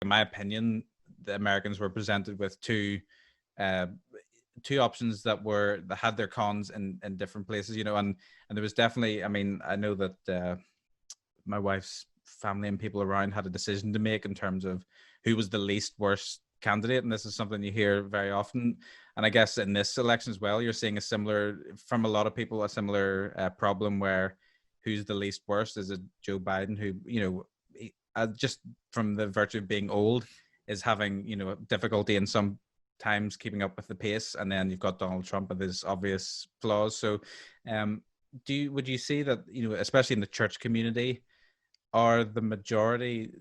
in my opinion, the Americans were presented with uh, two options that had their cons in different places, and there was definitely, I mean, I know that my wife's family and people around had a decision to make in terms of who was the least worst candidate, and this is something you hear very often. And I guess in this election as well, you're seeing from a lot of people, a similar problem where who's the least worst? Is it Joe Biden, who, just from the virtue of being old, is having, difficulty in some times keeping up with the pace, and then you've got Donald Trump with his obvious flaws. So would you see that, especially in the church community, are the majority,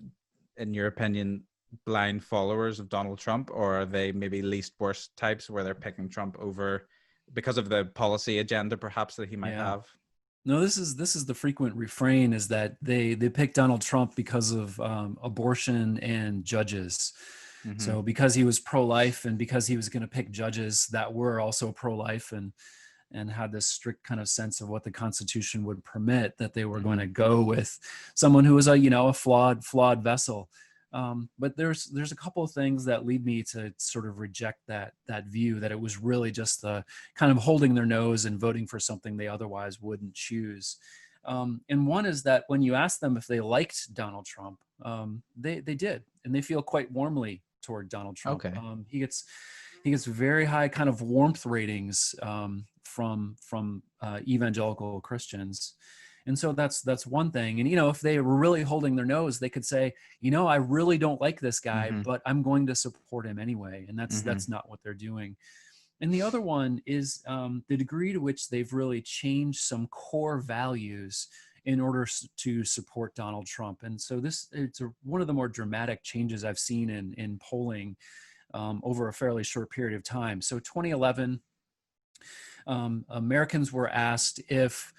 in your opinion, blind followers of Donald Trump, or are they maybe least worst types where they're picking Trump over because of the policy agenda perhaps that he might have? No, this is the frequent refrain, is that they pick Donald Trump because of abortion and judges. Mm-hmm. So because he was pro-life, and because he was going to pick judges that were also pro-life and had this strict kind of sense of what the Constitution would permit, that they were going to go with someone who was a flawed vessel. But there's a couple of things that lead me to sort of reject that view, that it was really just the kind of holding their nose and voting for something they otherwise wouldn't choose. And one is that when you ask them if they liked Donald Trump, they did, and they feel quite warmly toward Donald Trump. Okay. He gets very high kind of warmth ratings from evangelical Christians. And so that's one thing. And, if they were really holding their nose, they could say, I really don't like this guy, but I'm going to support him anyway. And that's not what they're doing. And the other one is the degree to which they've really changed some core values in order to support Donald Trump. And so it's one of the more dramatic changes I've seen in polling over a fairly short period of time. So 2011, Americans were asked if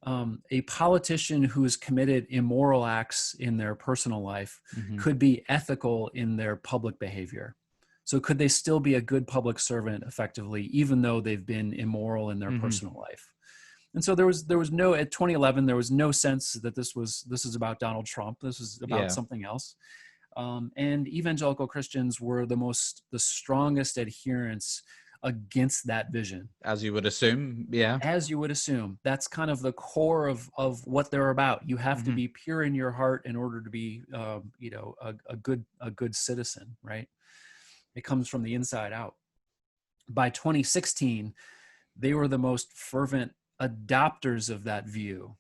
a politician who has committed immoral acts in their personal life could be ethical in their public behavior. So could they still be a good public servant effectively, even though they've been immoral in their personal life? And so there was no, at 2011, there was no sense that this is about Donald Trump. This was about something else. And evangelical Christians were the strongest adherents against that vision. As you would assume, yeah. As you would assume. That's kind of the core of what they're about. You have to be pure in your heart in order to be, a good citizen, right? It comes from the inside out. By 2016, they were the most fervent adopters of that view.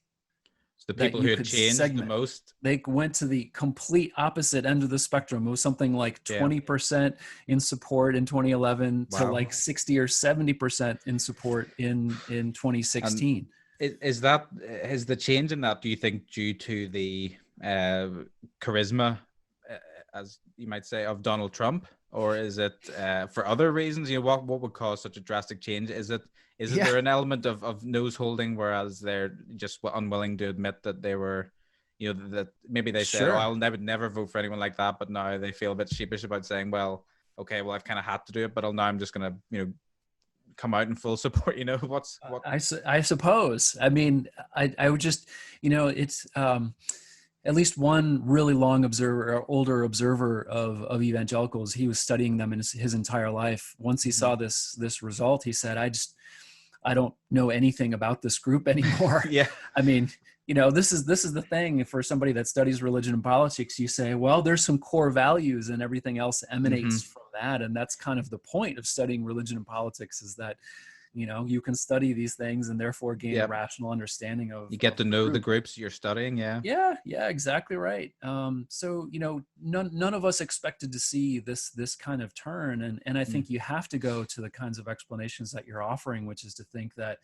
The people who had changed the most. They went to the complete opposite end of the spectrum. It was something like 20% in support in 2011 to like 60 or 70% in support in 2016. Is the change in that, do you think, due to the charisma, as you might say, of Donald Trump? Or is it for other reasons? What would cause such a drastic change? Is there an element of nose holding, whereas they're just unwilling to admit that they were, that maybe they said, I would never vote for anyone like that, but now they feel a bit sheepish about saying, well, okay, well, I've kind of had to do it, but now I'm just going to, come out in full support. What? I suppose. I mean, I would just, it's. At least one really older observer of evangelicals, he was studying them in his entire life. Once he saw this result, he said, I don't know anything about this group anymore. Yeah. I mean, this is the thing for somebody that studies religion and politics. You say, well, there's some core values and everything else emanates from that. And that's kind of the point of studying religion and politics, is that you can study these things and therefore gain a rational understanding of. You get to know the groups you're studying. Yeah. Yeah, exactly right. So none of us expected to see this kind of turn, and I think you have to go to the kinds of explanations that you're offering, which is to think that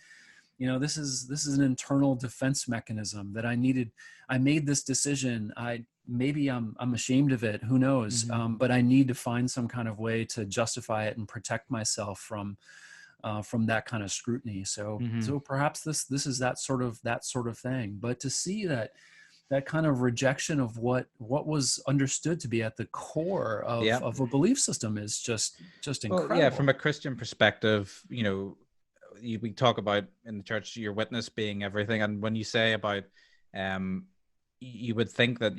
this is an internal defense mechanism that I made this decision. Maybe I'm ashamed of it. Who knows? But I need to find some kind of way to justify it and protect myself from that kind of scrutiny. So perhaps this is that sort of thing. But to see that kind of rejection of what was understood to be at the core of a belief system is just incredible. Well, yeah, from a Christian perspective, we talk about in the church your witness being everything, and when you say about you would think that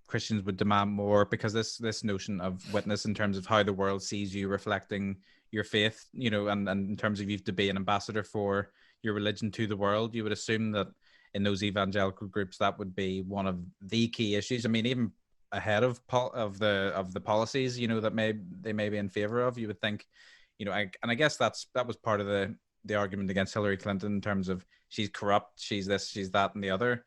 Christians would demand more, because this notion of witness in terms of how the world sees you reflecting your faith, you know, and in terms of you have to be an ambassador for your religion to the world, you would assume that in those evangelical groups that would be one of the key issues. I mean, even ahead of the policies, you know, that they may be in favor of, you would think, you know, and I guess that was part of the argument against Hillary Clinton in terms of she's corrupt, she's this, she's that, and the other.